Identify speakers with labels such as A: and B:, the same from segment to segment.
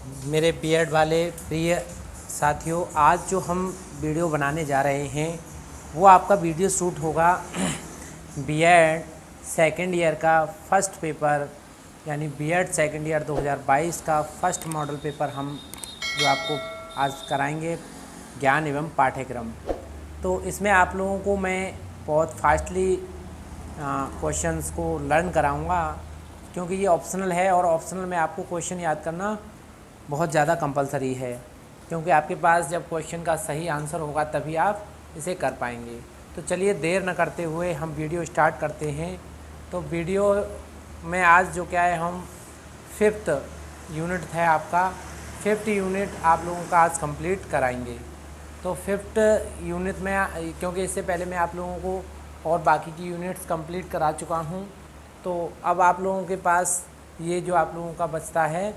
A: मेरे बीएड वाले प्रिय साथियों, आज जो हम वीडियो बनाने जा रहे हैं वो आपका वीडियो शूट होगा बीएड सेकेंड ईयर का फर्स्ट पेपर यानी बीएड सेकेंड ईयर 2022 का फर्स्ट मॉडल पेपर हम जो आपको आज कराएंगे ज्ञान एवं पाठ्यक्रम। तो इसमें आप लोगों को मैं बहुत फास्टली क्वेश्चंस को लर्न कराऊंगा, क्योंकि ये ऑप्शनल है और ऑप्शनल में आपको क्वेश्चन याद करना बहुत ज़्यादा कंपलसरी है, क्योंकि आपके पास जब क्वेश्चन का सही आंसर होगा तभी आप इसे कर पाएंगे। तो चलिए देर न करते हुए हम वीडियो स्टार्ट करते हैं। तो वीडियो में आज जो क्या है, हम 5th यूनिट है आपका 5th यूनिट आप लोगों का आज कंप्लीट कराएंगे। तो 5th यूनिट में, क्योंकि इससे पहले मैं आप लोगों को और बाकी की यूनिट्स कंप्लीट करा चुका हूँ, तो अब आप लोगों के पास ये जो आप लोगों का बचता है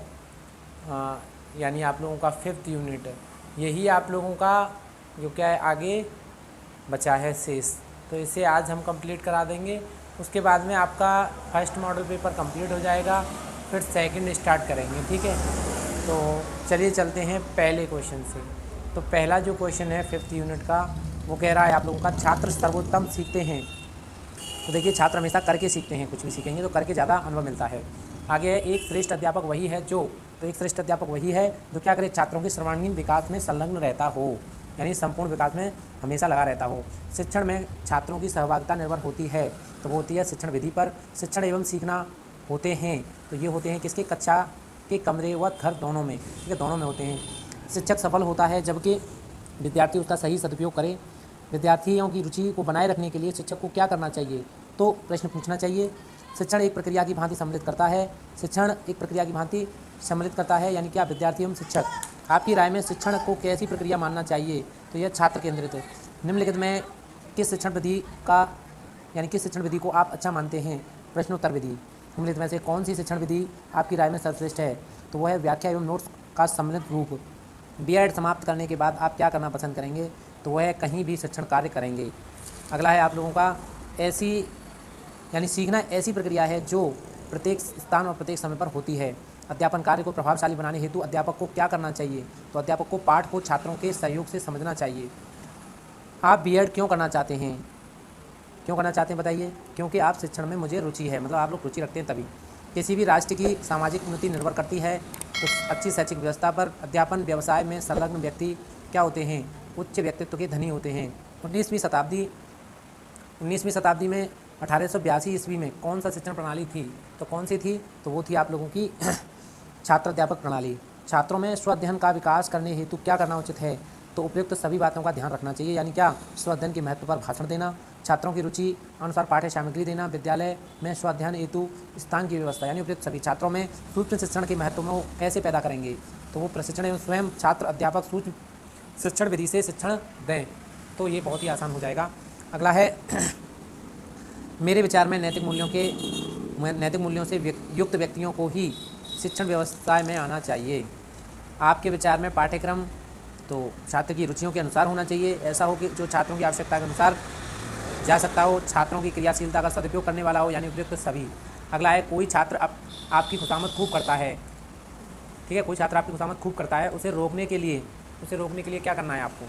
A: यानी आप लोगों का 5th यूनिट, यही आप लोगों का जो क्या है आगे बचा है शेष। तो इसे आज हम कंप्लीट करा देंगे। उसके बाद में आपका फर्स्ट मॉडल पेपर कंप्लीट हो जाएगा, फिर सेकंड स्टार्ट करेंगे, ठीक है। तो चलिए चलते हैं पहले क्वेश्चन से। तो पहला जो क्वेश्चन है 5th यूनिट का, वो कह रहा है आप लोगों का छात्र सर्वोत्तम सीखते हैं। तो देखिए, छात्र हमेशा करके सीखते हैं, कुछ भी सीखेंगे तो करके ज़्यादा अनुभव मिलता है। आगे है, एक श्रेष्ठ अध्यापक वही है जो, तो एक श्रेष्ठ अध्यापक वही है जो क्या करे, छात्रों के सर्वांगीण विकास में संलग्न रहता हो, यानी संपूर्ण विकास में हमेशा लगा रहता हो। शिक्षण में छात्रों की सहभागिता निर्भर होती है, तो वो होती है शिक्षण विधि पर। शिक्षण एवं सीखना होते हैं, तो ये होते हैं किसके, कक्षा के कमरे व घर दोनों में, ठीक है, दोनों में होते हैं। शिक्षक सफल होता है जबकि विद्यार्थी उसका सही सदुपयोग करे। विद्यार्थियों की रुचि को बनाए रखने के लिए शिक्षक को क्या करना चाहिए, तो प्रश्न पूछना चाहिए। शिक्षण एक प्रक्रिया की भांति सम्मिलित करता है। शिक्षण एक प्रक्रिया की भांति सम्मिलित करता है, यानी क्या, विद्यार्थी एवं शिक्षक। आपकी राय में शिक्षण को कैसी प्रक्रिया मानना चाहिए, तो यह छात्र केंद्रित है। निम्नलिखित में किस शिक्षण विधि का, यानी किस शिक्षण विधि को आप अच्छा मानते हैं, प्रश्नोत्तर विधि। निम्नलिखित में से कौन सी शिक्षण विधि आपकी राय में सर्वश्रेष्ठ है, तो वह है व्याख्या एवं नोट्स का सम्मिलित रूप। बीएड समाप्त करने के बाद आप क्या करना पसंद करेंगे, तो वह कहीं भी शिक्षण कार्य करेंगे। अगला है आप लोगों का, ऐसी यानी सीखना ऐसी प्रक्रिया है जो प्रत्येक स्थान और प्रत्येक समय पर होती है। अध्यापन कार्य को प्रभावशाली बनाने हेतु अध्यापक को क्या करना चाहिए, तो अध्यापक को पाठ को छात्रों के सहयोग से समझना चाहिए। आप बीएड क्यों करना चाहते हैं, क्यों करना चाहते हैं बताइए। क्योंकि आप शिक्षण में मुझे रुचि है, मतलब आप लोग रुचि रखते हैं तभी। किसी भी राष्ट्र की सामाजिक उन्नति निर्भर करती है तो अच्छी शैक्षिक व्यवस्था पर। अध्यापन व्यवसाय में संलग्न व्यक्ति क्या होते हैं, उच्च व्यक्तित्व के धनी होते हैं। 19वीं शताब्दी में 1882 ईस्वी में कौन सा शिक्षण प्रणाली थी, तो कौन सी थी, तो वो थी आप लोगों की छात्र अध्यापक प्रणाली। छात्रों में स्वाध्ययन का विकास करने हेतु क्या करना उचित है, तो उपयुक्त सभी बातों का ध्यान रखना चाहिए, यानी क्या, स्वाध्ययन के महत्व पर भाषण देना, छात्रों की रुचि अनुसार पाठ्य सामग्री देना, विद्यालय में स्वाध्ययन हेतु स्थान की व्यवस्था, यानी उपयुक्त सभी। छात्रों में सूक्ष्म शिक्षण के महत्व में वो कैसे पैदा करेंगे, तो वो प्रशिक्षण एवं स्वयं छात्र अध्यापक सूक्ष्म शिक्षण विधि से शिक्षण दें। तो ये बहुत ही आसान हो जाएगा। अगला है, मेरे विचार में नैतिक मूल्यों से युक्त व्यक्तियों को ही शिक्षण व्यवस्था में आना चाहिए। आपके विचार में पाठ्यक्रम तो छात्र की रुचियों के अनुसार होना चाहिए, ऐसा हो कि जो छात्रों की आवश्यकता के अनुसार जा सकता हो, छात्रों की क्रियाशीलता का सदुपयोग करने वाला हो, यानी उपयुक्त सभी। अगला है, कोई छात्र आपकी खुशामद खूब करता है, ठीक है, कोई छात्र आपकी खुशामद खूब करता है, उसे रोकने के लिए क्या करना है, आपको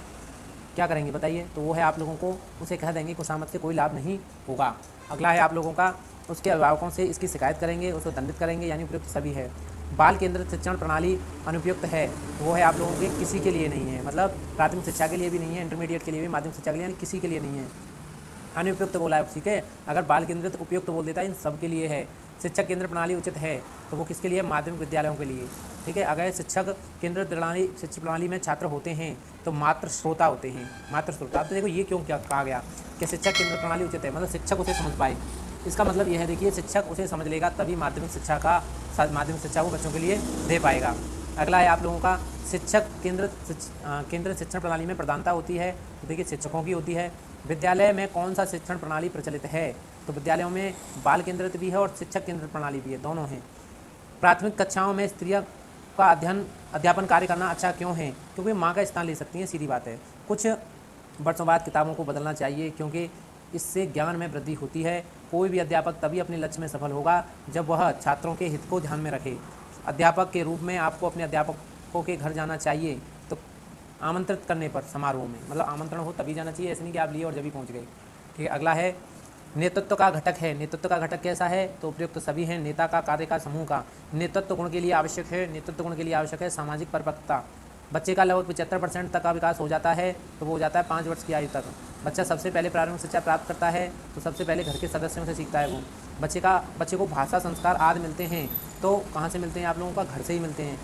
A: क्या करेंगे बताइए, तो वो है आप लोगों को उसे कह देंगे खुशामद से कोई लाभ नहीं होगा। अगला है आप लोगों का, उसके अभिभावकों से इसकी शिकायत करेंगे, उसको दंडित करेंगे, यानी उपयुक्त सभी है। बाल केंद्रित शिक्षण प्रणाली अनुपयुक्त है, वो है आप लोगों के किसी के लिए नहीं है, मतलब प्राथमिक शिक्षा के लिए भी नहीं है, इंटरमीडिएट के लिए भी, माध्यमिक शिक्षा के लिए, यानी किसी के लिए नहीं है। अनुपयुक्त बोला है, ठीक है। अगर बाल केंद्रित उपयुक्त बोल देता है, इन सब के लिए है। शिक्षक केंद्र प्रणाली उचित है, तो वो किसके लिए, माध्यमिक विद्यालयों के लिए, ठीक है। अगर शिक्षक केंद्रित शिक्षा प्रणाली में छात्र होते हैं तो मात्र श्रोता होते हैं, मात्र श्रोता। तो देखो ये क्यों क्या कहा गया कि शिक्षक केंद्र प्रणाली उचित है, मतलब शिक्षक उसे समझ पाए। इसका मतलब यह है, देखिए, शिक्षक उसे समझ लेगा तभी माध्यमिक शिक्षा वो बच्चों के लिए दे पाएगा। अगला है आप लोगों का, शिक्षक केंद्रित शिक्षण प्रणाली में प्रधानता होती है, तो देखिए शिक्षकों की होती है। विद्यालय में कौन सा शिक्षण प्रणाली प्रचलित है, तो विद्यालयों में बाल केंद्रित भी है और शिक्षक केंद्रित प्रणाली भी है, दोनों हैं। प्राथमिक कक्षाओं में स्त्रियों का अध्यापन कार्य करना अच्छा क्यों है, क्योंकि माँ का स्थान ले सकती हैं, सीधी बात है। कुछ वर्षों बाद किताबों को बदलना चाहिए, क्योंकि इससे ज्ञान में वृद्धि होती है। कोई भी अध्यापक तभी अपने लक्ष्य में सफल होगा जब वह छात्रों के हित को ध्यान में रखे। अध्यापक के रूप में आपको अपने अध्यापक शिक्षकों के घर जाना चाहिए? तो आमंत्रित करने पर, समारोह में, मतलब आमंत्रण हो तभी जाना चाहिए, ऐसे नहीं कि आप लिए और जब भी पहुँच गए। ठीक है, अगला है नेतृत्व का घटक है। नेतृत्व का घटक कैसा है? तो उपयुक्त सभी हैं। नेता का, कार्य का, समूह का। नेतृत्व गुण के लिए आवश्यक है, नेतृत्व गुण के लिए आवश्यक है सामाजिक परिपक्वता। बच्चे का लगभग 75% तक का विकास हो जाता है, तो वो हो जाता है 5 वर्ष की आयु तक। बच्चा सबसे पहले प्रारंभिक शिक्षा प्राप्त करता है तो सबसे पहले घर के सदस्यों से सीखता है वो। बच्चे को भाषा, संस्कार आदि मिलते हैं तो कहाँ से मिलते हैं? आप लोगों का घर से ही मिलते हैं।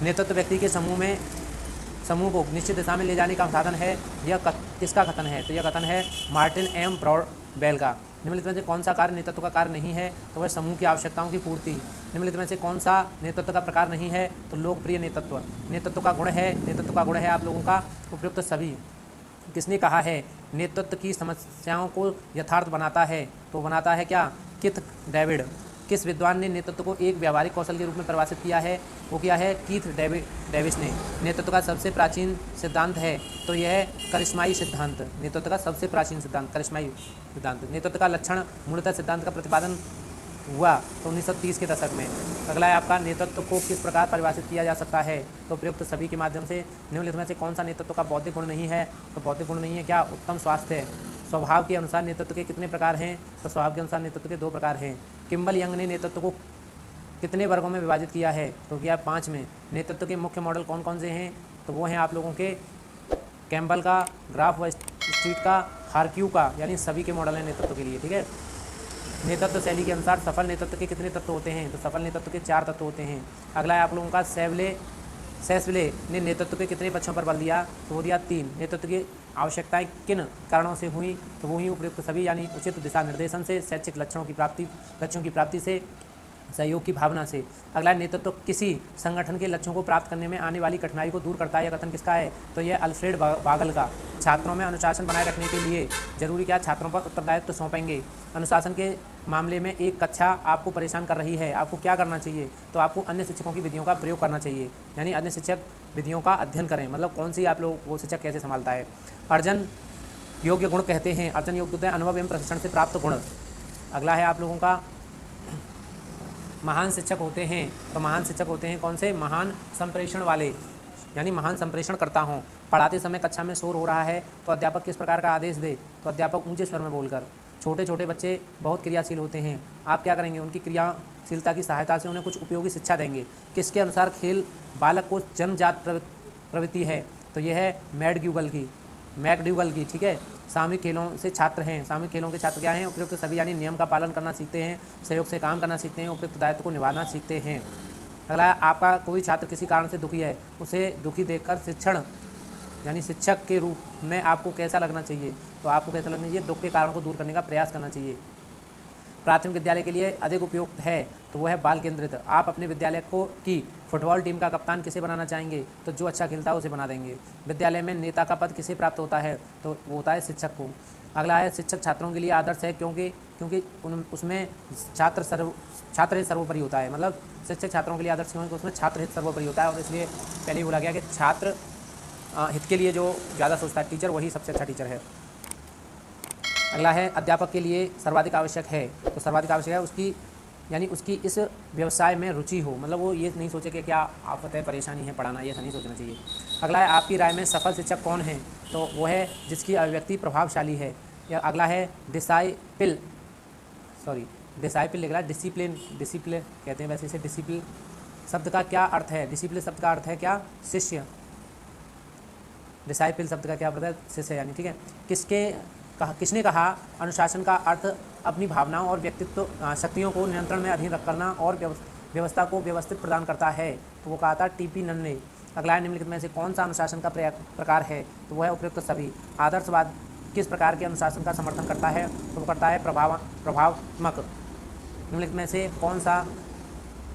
A: नेतृत्व व्यक्ति के समूह को निश्चित दिशा में ले जाने का साधन है। यह किसका कथन है? तो यह कथन है मार्टिन एम ब्राउडबेल का। निम्नलिखित में से कौन सा कार्य नेतृत्व का कार्य नहीं है? तो वह समूह की आवश्यकताओं की पूर्ति। निम्नलिखित में से कौन सा नेतृत्व का प्रकार नहीं है? तो लोकप्रिय नेतृत्व। नेतृत्व का गुण है आप लोगों का उपयुक्त सभी। किसने कहा है? नेतृत्व की समस्याओं को यथार्थ बनाता है, तो बनाता है क्या? किथ डेविड। किस विद्वान ने नेतृत्व को एक व्यावहारिक कौशल के रूप में परिभाषित किया है? वो क्या है? कीथ डेविस ने। नेतृत्व का सबसे प्राचीन सिद्धांत है तो यह है करिश्माई सिद्धांत। नेतृत्व का सबसे प्राचीन सिद्धांत करिश्माई सिद्धांत। नेतृत्व का लक्षण मूलतः सिद्धांत का प्रतिपादन हुआ तो 1930 के दशक में। अगला है आपका नेतृत्व को किस प्रकार परिभाषित किया जा सकता है? तो प्रयुक्त सभी के माध्यम से। निम्नलिखित में से कौन सा नेतृत्व का बौद्धिक गुण नहीं है? तो बौद्धिक गुण नहीं है क्या? उत्तम स्वास्थ्य है। स्वभाव के अनुसार नेतृत्व के कितने प्रकार हैं? तो स्वभाव के अनुसार नेतृत्व के 2 प्रकार हैं। किम्बल यंग ने नेतृत्व को कितने वर्गों में विभाजित किया है? तो क्या 5 में। नेतृत्व के मुख्य मॉडल कौन कौन से हैं? तो वो हैं आप लोगों के कैम्बल का, ग्राफ व स्ट्रीट का, हार्क्यू का, यानी सभी के मॉडल हैं नेतृत्व के लिए। ठीक है, नेतृत्व शैली के अनुसार सफल नेतृत्व के कितने तत्व होते हैं? तो सफल नेतृत्व के 4 तत्व होते हैं। अगला है आप लोगों का सेस्वले ने नेतृत्व के कितने पक्षों पर बल दिया? तो वो दिया 3। नेतृत्व की आवश्यकताएं किन कारणों से हुई? तो वो ही उपयुक्त सभी, यानी उचित दिशा निर्देशन से, शैक्षिक लक्ष्यों की प्राप्ति से, सहयोग की भावना से। अगला नेतृत्व किसी संगठन के लक्ष्यों को प्राप्त करने में आने वाली कठिनाई को दूर करता है। यह कथन किसका है? तो यह अल्फ्रेड बागल का। छात्रों में अनुशासन बनाए रखने के लिए जरूरी क्या? छात्रों पर उत्तरदायित्व सौंपेंगे। अनुशासन के मामले में एक कक्षा आपको परेशान कर रही है, आपको क्या करना चाहिए? तो आपको अन्य शिक्षकों की विधियों का प्रयोग करना चाहिए, यानी अन्य शिक्षक विधियों का अध्ययन करें, मतलब कौन सी आप लोग वो शिक्षक कैसे संभालता है। अर्जन योग्य गुण कहते हैं। अर्जन योग्य होते हैं अनुभव एवं प्रशिक्षण से प्राप्त गुण। अगला है आप लोगों का महान शिक्षक होते हैं। तो महान शिक्षक होते हैं कौन से? महान संप्रेषण वाले, यानी महान संप्रेषण करता हूँ। पढ़ाते समय कक्षा में शोर हो रहा है तो अध्यापक किस प्रकार का आदेश दे? तो अध्यापक ऊंचे स्वर में बोलकर। छोटे छोटे बच्चे बहुत क्रियाशील होते हैं, आप क्या करेंगे? उनकी क्रियाशीलता की सहायता से उन्हें कुछ उपयोगी शिक्षा देंगे। किसके अनुसार खेल बालक को जन्मजात प्रवृत्ति है? तो यह है मैकडूगल की। ठीक है, सामूहिक खेलों से छात्र हैं। सामूहिक खेलों के छात्र क्या हैं? उपयुक्त सभी, यानी नियम का पालन करना सीखते हैं, सहयोग से काम करना सीखते हैं, उपयुक्त दायित्व को निभाना सीखते हैं। अगला, आपका कोई छात्र किसी कारण से दुखी है, उसे दुखी देखकर शिक्षक के रूप में आपको कैसा लगना चाहिए? तो आपको कैसा लगना चाहिए? दुख के कारण को दूर करने का प्रयास करना चाहिए। प्राथमिक विद्यालय के लिए अधिक उपयुक्त है तो वह है बाल केंद्रित। आप अपने विद्यालय की फुटबॉल टीम का कप्तान किसे बनाना चाहेंगे? तो जो अच्छा खेलता है उसे बना देंगे। विद्यालय में नेता का पद किसे प्राप्त होता है? तो वो होता है शिक्षक को। अगला है शिक्षक छात्रों के लिए आदर्श है क्योंकि उसमें छात्र हित सर्वोपरि होता है। मतलब शिक्षक छात्रों के लिए आदर्श क्योंकि उसमें छात्र हित सर्वोपरि होता है, और इसलिए पहले ही बोला गया कि छात्र हित के लिए जो ज़्यादा सोचता है टीचर, वही सबसे अच्छा टीचर है। अगला है अध्यापक के लिए सर्वाधिक आवश्यक है। तो सर्वाधिक आवश्यक है उसकी इस व्यवसाय में रुचि हो, मतलब वो ये नहीं सोचे कि क्या आफत है, परेशानी है पढ़ाना, ये ऐसा नहीं सोचना चाहिए। अगला है आपकी राय में सफल शिक्षक कौन है? तो वो है जिसकी अभिव्यक्ति प्रभावशाली है। या अगला है डिसाइपल लिख रहा है, डिसिप्लिन कहते हैं वैसे इसे। डिसिप्लिन शब्द का क्या अर्थ है? डिसिप्लिन शब्द का अर्थ है क्या? शिष्य। डिसाइपल शब्द का क्या अर्थ है? शिष्य, यानी ठीक है। किसने कहा अनुशासन का अर्थ अपनी भावनाओं और व्यक्तित्व शक्तियों को नियंत्रण में अधीन करना और व्यवस्था को व्यवस्थित प्रदान करता है? तो वो कहा था टी.पी. नन ने। अगला है निम्नलिखित में से कौन सा अनुशासन का प्रकार है? तो वह है उपयुक्त सभी। आदर्शवाद किस प्रकार के अनुशासन का समर्थन करता है? तो वो करता है प्रभावात्मक। निम्नलिखित में से कौन सा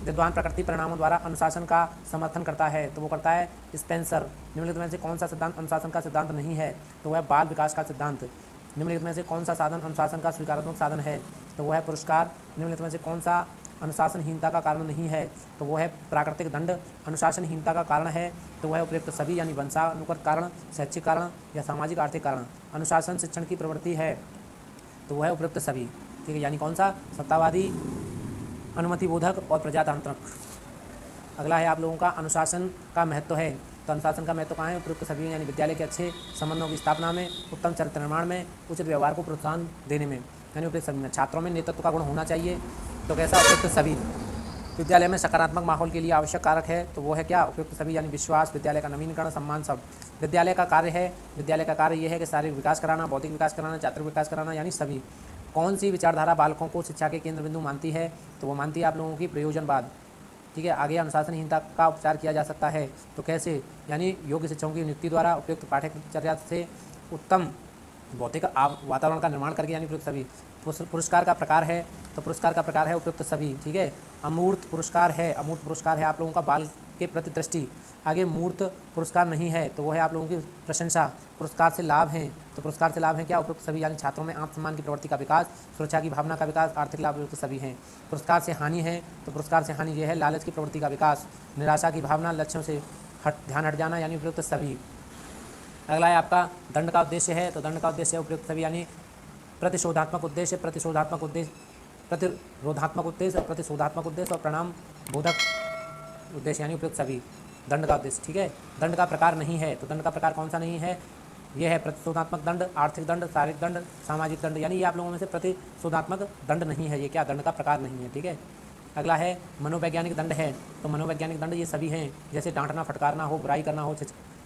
A: विद्वान प्रकृति परिणामों द्वारा अनुशासन का समर्थन करता है? तो वो करता है स्पेंसर। निम्नलिखित में से कौन सा सिद्धांत अनुशासन का सिद्धांत नहीं है? तो वह बाल विकास का सिद्धांत। निम्नलिखित में से कौन सा साधन अनुशासन का स्वीकारात्मक साधन है? तो वह है पुरस्कार। निम्नलिखित में से कौन सा अनुशासनहीनता का कारण नहीं है? तो वह है प्राकृतिक दंड। अनुशासनहीनता का कारण है तो वह है उपयुक्त सभी, यानी वंशानुगत कारण, शैक्षिक कारण या सामाजिक आर्थिक कारण। अनुशासन शिक्षण की प्रवृत्ति है तो वह है उपयुक्त सभी। ठीक है, यानी कौन सा? सत्तावादी, अनुमतिबोधक और प्रजातांत्रिक। अगला है आप लोगों का अनुशासन का महत्व है। तो अनुशासन का महत्व कहाँ है? उपयुक्त सभी यानी विद्यालय के अच्छे संबंधों की स्थापना में, उत्तम चरित्र निर्माण में, उचित व्यवहार को प्रोत्साहन देने में, यानी उपयुक्त सभी में। छात्रों में नेतृत्व का गुण होना चाहिए। तो कैसा? उपयुक्त सभी विद्यालय में सकारात्मक माहौल के लिए आवश्यक कारक है। तो वो है क्या? उपयुक्त सभी यानी विश्वास, विद्यालय का नवीनीकरण, सम्मान, सब। विद्यालय का कार्य है, विद्यालय का कार्य ये है कि शारीरिक विकास कराना, बौद्धिक विकास कराना, चारित्रिक विकास कराना, यानी सभी। कौन सी विचारधारा बालकों को शिक्षा के केंद्र बिंदु मानती है? तो वो मानती है आप लोगों की प्रयोजनवाद। ठीक है। आगे अनुशासनहीनता का उपचार किया जा सकता है। तो कैसे? यानी योग्य शिक्षकों की नियुक्ति द्वारा, उपयुक्त पाठ्यचर्या से, उत्तम भौतिक वातावरण का निर्माण करके, यानी उपयुक्त सभी। पुरस्कार का प्रकार है, तो पुरस्कार का प्रकार है उपयुक्त सभी। ठीक है। अमूर्त पुरस्कार है, अमूर्त पुरस्कार है आप लोगों का बाल के प्रति दृष्टि। आगे मूर्त पुरस्कार नहीं है, तो वो है आप लोगों की प्रशंसा। पुरस्कार से लाभ हैं, तो पुरस्कार से लाभ हैं क्या? उपयुक्त सभी यानी छात्रों में आत्मसम्मान की प्रवृत्ति का विकास, सुरक्षा की भावना का विकास, आर्थिक लाभ उपयुक्त सभी हैं। पुरस्कार से हानि है, तो पुरस्कार से हानि ये है लालच की प्रवृत्ति का विकास, निराशा की भावना, लक्ष्यों से ध्यान हट जाना, यानी उपयुक्त सभी। अगला है आपका दंड का उद्देश्य है। तो दंड का उद्देश्य है उपयुक्त सभी यानी प्रतिशोधात्मक उद्देश्य, प्रतिशोधात्मक उद्देश्य, प्रतिरोधात्मक उद्देश्य, प्रतिशोधात्मक उद्देश्य और परिणाम बोधक उद्देश्य, यानी उपयुक्त सभी दंड का उद्देश्य। ठीक है। दंड का प्रकार नहीं है, तो दंड का प्रकार कौन सा नहीं है? यह है प्रतिशोधात्मक दंड, आर्थिक दंड, शारीरिक दंड, सामाजिक दंड, यानी ये आप लोगों में से प्रतिशोधात्मक दंड नहीं है। ये क्या? दंड का प्रकार नहीं है। ठीक है। अगला है मनोवैज्ञानिक दंड है। तो मनोवैज्ञानिक दंड ये सभी हैं, जैसे डांटना, फटकारना हो, बुराई करना हो,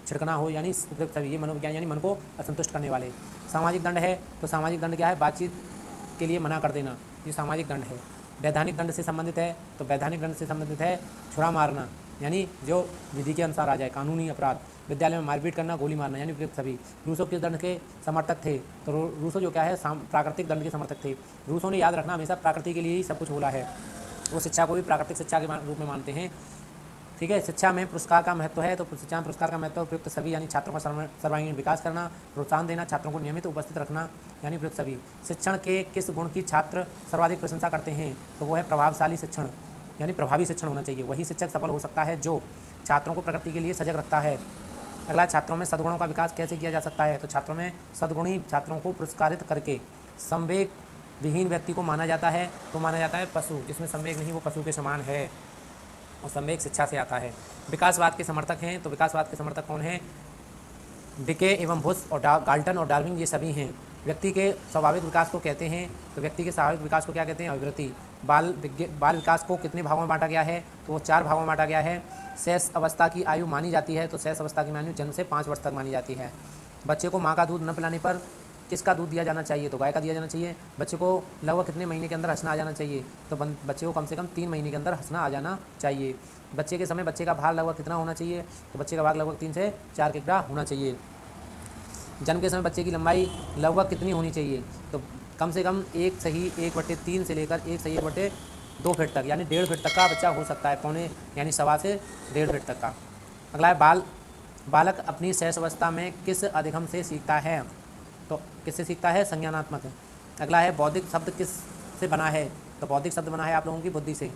A: छिड़कना हो, यानी उपयुक्त सभी। ये मनोविज्ञान यानी मन को असंतुष्ट करने वाले। सामाजिक दंड है, तो सामाजिक दंड क्या है? बातचीत के लिए मना कर देना, ये सामाजिक दंड है। वैधानिक दंड से संबंधित है, तो वैधानिक दंड से संबंधित है छुरा मारना, यानी जो विधि के अनुसार आ जाए, कानूनी अपराध। विद्यालय में मारपीट करना, गोली मारना, यानी उपयुक्त सभी। रूसो किस दंड के समर्थक थे? तो रूसो जो क्या है? प्राकृतिक दंड के समर्थक थे। रूसो ने, याद रखना, हमेशा प्रकृति के लिए ही सब कुछ बोला है। वो शिक्षा को भी प्राकृतिक शिक्षा के रूप में मानते हैं। ठीक है। शिक्षा में पुरस्कार का महत्व है, तो शिक्षा में पुरस्कार का महत्व उपयुक्त सभी यानी छात्रों का सर्वांगीण विकास करना, प्रोत्साहन देना, छात्रों को नियमित उपस्थित रखना, यानी उपयुक्त सभी। शिक्षण के किस गुण की छात्र सर्वाधिक प्रशंसा करते हैं? तो वो है प्रभावशाली शिक्षण, यानी प्रभावी शिक्षण होना चाहिए। वही शिक्षक सफल हो सकता है जो छात्रों को प्रकृति के लिए सजग रखता है। अगला, छात्रों में सद्गुणों का विकास कैसे किया जा सकता है? तो छात्रों में सद्गुणी छात्रों को पुरस्कारित करके। संवेग विहीन व्यक्ति को माना जाता है, तो माना जाता है पशु, जिसमें संवेग नहीं वो पशु के समान है, और संवेग शिक्षा से आता है। विकासवाद के समर्थक हैं, तो विकासवाद के समर्थक कौन हैं? डिके एवं बुश और गाल्टन और डार्विन, ये सभी हैं। व्यक्ति के स्वाभाविक विकास को कहते हैं, तो व्यक्ति के स्वाभाविक विकास को क्या कहते हैं? अभिवृत्ति। बाल विकास को कितने भागों में बांटा गया है? तो वो 4 भागों में बांटा गया है। शैशव अवस्था की आयु मानी जाती है, तो शैशव अवस्था की आयु जन्म से 5 वर्ष तक मानी जाती है। बच्चे को माँ का दूध न पिलाने पर किसका दूध दिया जाना चाहिए? तो गाय का दिया जाना चाहिए। बच्चे को लगभग कितने महीने के अंदर हंसना आ जाना चाहिए? तो बच्चे को कम से कम 3 महीने के अंदर हंसना आ जाना चाहिए। बच्चे के समय बच्चे का भार लगभग कितना होना चाहिए? तो बच्चे का भार लगभग 3 से 4 किलोग्राम होना चाहिए। जन्म के समय बच्चे की लंबाई लगभग कितनी होनी चाहिए? तो कम से कम 1/3 से लेकर 1/2 फीट तक, यानी 1.5 फीट तक का बच्चा हो सकता है, पौने यानी 1.25 से 1.5 फीट तक का। अगला है बालक अपनी शैशव अवस्था में किस अधिगम से सीखता है? तो किससे सीखता है? संज्ञानात्मक। अगला है बौद्धिक शब्द किस से बना है? तो बौद्धिक शब्द बना है आप लोगों की बुद्धि से।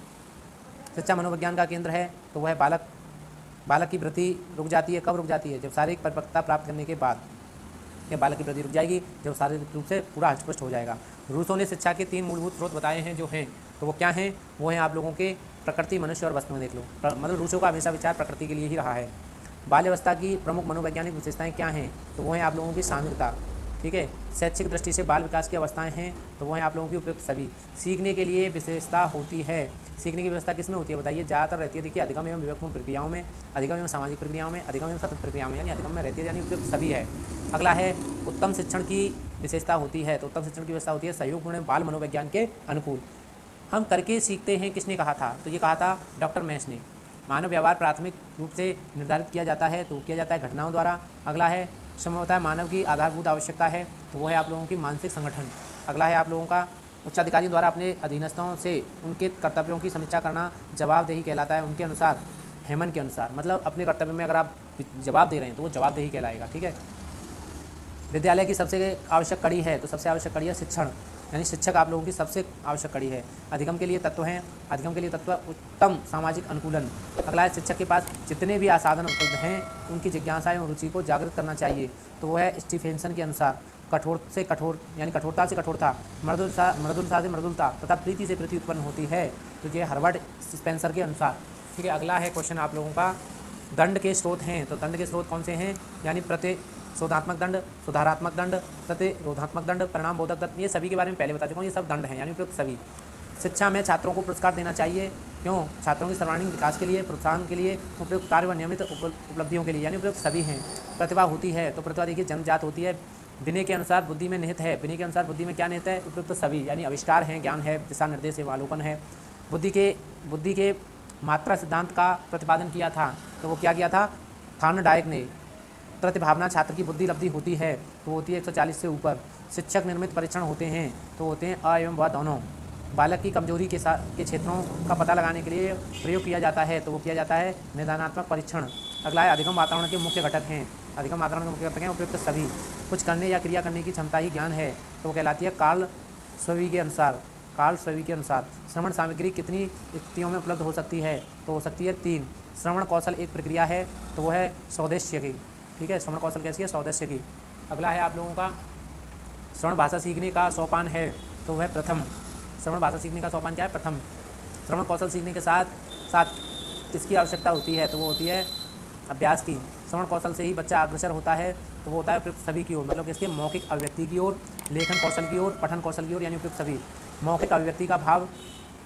A: शिक्षा मनोविज्ञान का केंद्र है, तो वह बालक की वृद्धि रुक जाती है। कब रुक जाती है? जब शारीरिक परिपक्वता प्राप्त करने के बाद। यह बालक की वृद्धि रुक जाएगी जब शारीरिक रूप से पूरा हष्टपुष्ट हो जाएगा। रूसो ने शिक्षा के 3 मूलभूत स्रोत बताए हैं जो हैं, तो वो क्या हैं? वो हैं आप लोगों के प्रकृति, मनुष्य और वस्तु में देख लो। मतलब रूसो का हमेशा विचार प्रकृति के लिए ही रहा है। बाल्यावस्था की प्रमुख मनोवैज्ञानिक विशेषताएं क्या हैं? तो वो हैं आप लोगों की सामूहिकता। ठीक है। शैक्षिक दृष्टि से बाल विकास की अवस्थाएं हैं, तो वो हैं आप लोगों की उपयुक्त सभी। सीखने के लिए विशेषता होती है। सीखने की व्यवस्था किस में होती है बताइए? ज़्यादातर रहती है, देखिए, अधिगम एवं विवेकपूर्ण प्रक्रियाओं में, अधिगम एवं सामाजिक प्रक्रियाओं में, अधिगम एवं सतत प्रक्रियाओं में, यानी अधिगम में रहती है, यानी उपयुक्त सभी है। अगला है उत्तम शिक्षण की विशेषता होती है, तो उत्तम शिक्षण की व्यवस्था होती है सहयोगपूर्ण बाल मनोविज्ञान के अनुकूल। हम करके सीखते हैं, किसने कहा था? तो ये कहा था डॉक्टर मैश ने। मानव व्यवहार प्राथमिक रूप से निर्धारित किया जाता है, तो किया जाता है घटनाओं द्वारा। अगला है संभवतः मानव की आधारभूत आवश्यकता है, तो वो है आप लोगों की मानसिक संगठन। अगला है आप लोगों का उच्चाधिकारी द्वारा अपने अधीनस्थों से उनके कर्तव्यों की समीक्षा करना जवाबदेही कहलाता है। उनके अनुसार, हेमन के अनुसार, मतलब अपने कर्तव्य में अगर आप जवाब दे रहे हैं तो वो जवाबदेही कहलाएगा। ठीक है। विद्यालय की सबसे आवश्यक कड़ी है, तो सबसे आवश्यक कड़ी है शिक्षण, यानी शिक्षक आप लोगों की सबसे आवश्यक कड़ी है। अधिगम के लिए तत्व हैं, अधिगम के लिए तत्व उत्तम सामाजिक अनुकूलन। अगला है शिक्षक के पास जितने भी साधन उपलब्ध हैं उनकी जिज्ञासा एवं रुचि को जागृत करना चाहिए, तो वह है स्टीफेंसन के अनुसार कठोर से कठोर, यानी कठोरता से कठोरता, मृदुलता से मृदुलता तथा प्रीति से प्रीति उत्पन्न होती है, तो ये हर्बर्ट स्पेंसर के अनुसार। ठीक है। अगला है क्वेश्चन आप लोगों का, दंड के स्रोत हैं, तो दंड के स्रोत कौन से हैं, यानी प्रतिशोधात्मक दंड, सुधारात्मक दंड, प्रतिरोधात्मक दंड, परिणाम बोधक दंड, ये सभी के बारे में पहले बता चुका हूँ, ये सब दंड हैं यानी उपयुक्त सभी। शिक्षा में छात्रों को पुरस्कार देना चाहिए, क्यों, छात्रों के सर्वांगीण विकास के लिए, प्रोत्साहन के लिए, उपयुक्त कार्य व नियमित उपलब्धियों के लिए, यानी उपयुक्त सभी हैं। प्रतिभा होती है, तो प्रतिभा देखिए जन्मजात होती है, विनय के अनुसार बुद्धि में निहित है, विनय के अनुसार बुद्धि में क्या निहित है, उपयुक्त सभी, यानी आविष्कार हैं, ज्ञान है, दिशा निर्देश अवलोकन है। बुद्धि के मात्रा सिद्धांत का प्रतिपादन किया था, तो वो क्या किया था, थॉर्नडाइक ने। प्रतिभावना छात्र की बुद्धि लब्धि होती है, तो होती है 140 से ऊपर। शिक्षक निर्मित परीक्षण होते हैं, तो होते हैं अ एवं व दोनों। बालक की कमजोरी के क्षेत्रों का पता लगाने के लिए प्रयोग किया जाता है, तो वो किया जाता है निदानात्मक परीक्षण। अगला है, अधिगम वातावरण के मुख्य घटक हैं, अधिगम वातावरण के मुख्य घटक हैं उपयुक्त सभी। कुछ करने या क्रिया करने की क्षमता ही ज्ञान है, तो वो कहलाती है कार्ल स्ववी के अनुसार। श्रवण सामग्री कितनी स्थितियों में उपलब्ध हो सकती है, तो हो सकती है 3। श्रवण कौशल एक प्रक्रिया है, तो वो है सौदेश्य की, ठीक है, श्रवण कौशल कैसी है, सौदेश्य की। अगला है आप लोगों का, श्रवण भाषा सीखने का सोपान है, तो वह प्रथम। श्रवण भाषा सीखने का सोपान क्या है, प्रथम। श्रवण कौशल सीखने के साथ साथ किसकी आवश्यकता होती है, तो वो होती है अभ्यास की। श्रवण कौशल से ही बच्चा अग्रसर होता है, तो वो होता है उपयुक्त सभी की ओर, मतलब इसके मौखिक अभिव्यक्ति की ओर, लेखन कौशल की ओर, पठन कौशल की ओर, यानी उपयुक्त सभी। मौखिक अभिव्यक्ति का भाव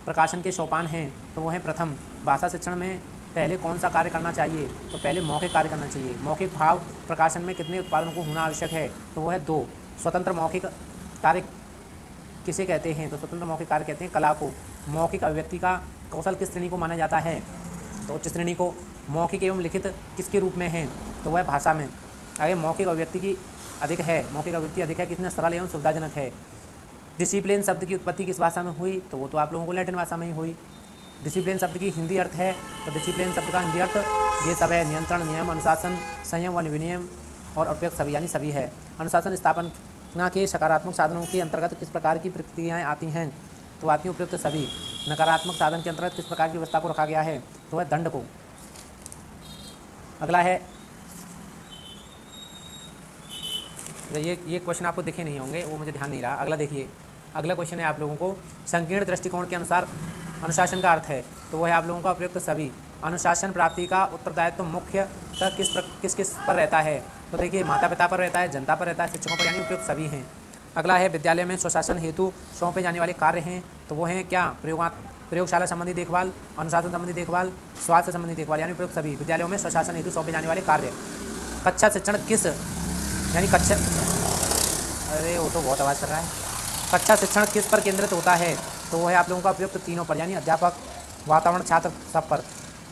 A: प्रकाशन के सोपान हैं, तो वो है प्रथम। भाषा शिक्षण में पहले कौन सा कार्य करना चाहिए, तो पहले मौखिक कार्य करना चाहिए। मौखिक भाव प्रकाशन में कितने उत्पादनों को होना आवश्यक है, तो वो है 2। स्वतंत्र मौखिक कार्य किसे कहते हैं, तो स्वतंत्र मौखिक कार्य कहते हैं कला को। मौखिक अभिव्यक्ति का कौशल किस श्रेणी को माना जाता है, तो उच्च श्रेणी को। मौखिक एवं लिखित किसके रूप में है, तो वह भाषा में। अगर मौखिक अभिव्यक्ति की अधिक है, मौखिक अभिव्यक्ति अधिक है, कितने सरल एवं सुविधाजनक है। डिसिप्लिन शब्द की उत्पत्ति किस भाषा में हुई, तो वो तो आप लोगों को लैटिन भाषा में ही हुई। डिसिप्लिन शब्द की हिंदी अर्थ है, तो डिसिप्लिन शब्द का हिंदी अर्थ ये सब है, नियंत्रण, नियम, अनुशासन, संयम व विनियम और उपयुक्त सभी, यानी सभी है। अनुशासन स्थापना के सकारात्मक साधनों के अंतर्गत किस प्रकार की प्रक्रियाएँ आती हैं, तो आती हैं उपयुक्त सभी। नकारात्मक साधन के अंतर्गत किस प्रकार की व्यवस्था को रखा गया है, तो वह दंड को। अगला है, ये क्वेश्चन आपको दिखे नहीं होंगे, वो मुझे ध्यान नहीं रहा। अगला देखिए, अगला क्वेश्चन है आप लोगों को, संकीर्ण दृष्टिकोण के अनुसार अनुशासन का अर्थ है, तो वह है आप लोगों का उपयुक्त सभी। अनुशासन प्राप्ति का उत्तरदायित्व मुख्य किस किस पर रहता है, तो देखिए माता पिता पर रहता है, जनता पर रहता है, शिक्षकों पर, यानी उपयुक्त सभी हैं। अगला है, विद्यालय में स्वशासन हेतु सौंपे जाने वाले कार्य हैं, तो वो हैं क्या, प्रयोगशाला संबंधी देखभाल, अनुशासन संबंधी देखभाल, स्वास्थ्य संबंधी देखभाल, यानी उपयुक्त सभी। विद्यालयों में स्वशासन हेतु सौंपे जाने वाले कार्य। कक्षा शिक्षण किस, यानी कक्षा, अरे वो तो बहुत आवाज़ कर रहा है। कक्षा शिक्षण किस पर केंद्रित होता है, तो वो है आप लोगों का उपयुक्त तीनों पर, यानी अध्यापक, वातावरण, छात्र, सब पर।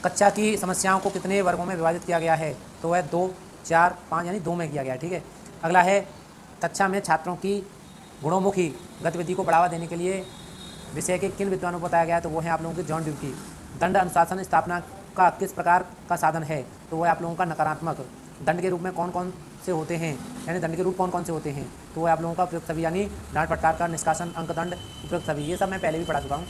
A: कक्षा की समस्याओं को कितने वर्गों में विभाजित किया गया है, तो वह 2, 4, 5 यानी 2 में किया गया है, ठीक है। अगला है, कक्षा में छात्रों की गुणोमुखी गतिविधि को बढ़ावा देने के लिए विषय के किन विद्वानों को बताया गया है, तो वो है आप लोगों की जॉन ड्यूकी। दंड अनुशासन स्थापना का किस प्रकार का साधन है, तो वो है आप लोगों का नकारात्मक। दंड के रूप में कौन कौन से होते हैं, यानी दंड के रूप कौन कौन से होते हैं, तो वो आप लोगों का उपयुक्त सभी, यानी डांट फटकार का, निष्कासन, अंकदंड, उपयुक्त सभी, ये सब मैं पहले भी पढ़ा चुका हूँ।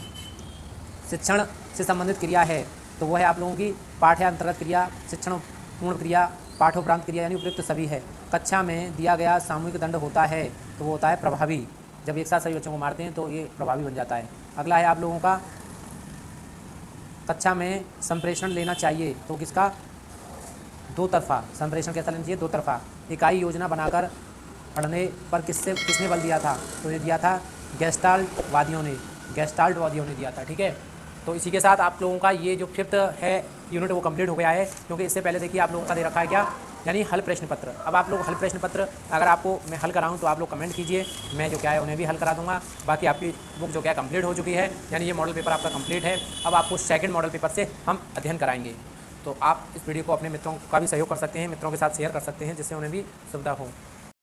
A: शिक्षण से संबंधित क्रिया है, तो वो है आप लोगों की पाठ्यांतर्गत क्रिया, शिक्षण पूर्ण क्रिया, पाठोपरांत क्रिया, यानी उपयुक्त सभी है। कक्षा में दिया गया सामूहिक दंड होता है, तो वो होता है प्रभावी। जब एक साथ सभी बच्चों को मारते हैं तो ये प्रभावी बन जाता है। अगला है आप लोगों का, कक्षा में संप्रेषण लेना चाहिए, तो किसका, 2 तरफा संप्रेषण कैसा लेना चाहिए, 2 तरफा। इकाई योजना बनाकर पढ़ने पर किसने बल दिया था, तो ये दिया था गेस्टाल्ट वादियों ने दिया था, ठीक है। तो इसी के साथ आप लोगों का ये जो 5th है यूनिट वो कंप्लीट हो गया है, क्योंकि इससे पहले देखिए आप लोगों का दे रखा है क्या, यानी हल प्रश्न पत्र। अब आप लोग हल प्रश्न पत्र अगर आपको मैं हल कराऊं तो आप लोग कमेंट कीजिए, मैं जो क्या है उन्हें भी हल करा दूंगा। बाकी आपकी बुक जो क्या कंप्लीट हो चुकी है, यानी ये मॉडल पेपर आपका कंप्लीट है। अब आपको सेकंड मॉडल पेपर से हम अध्ययन कराएंगे। तो आप इस वीडियो को अपने मित्रों का भी सहयोग कर सकते हैं, मित्रों के साथ शेयर कर सकते हैं, जिससे उन्हें भी सुविधा हो।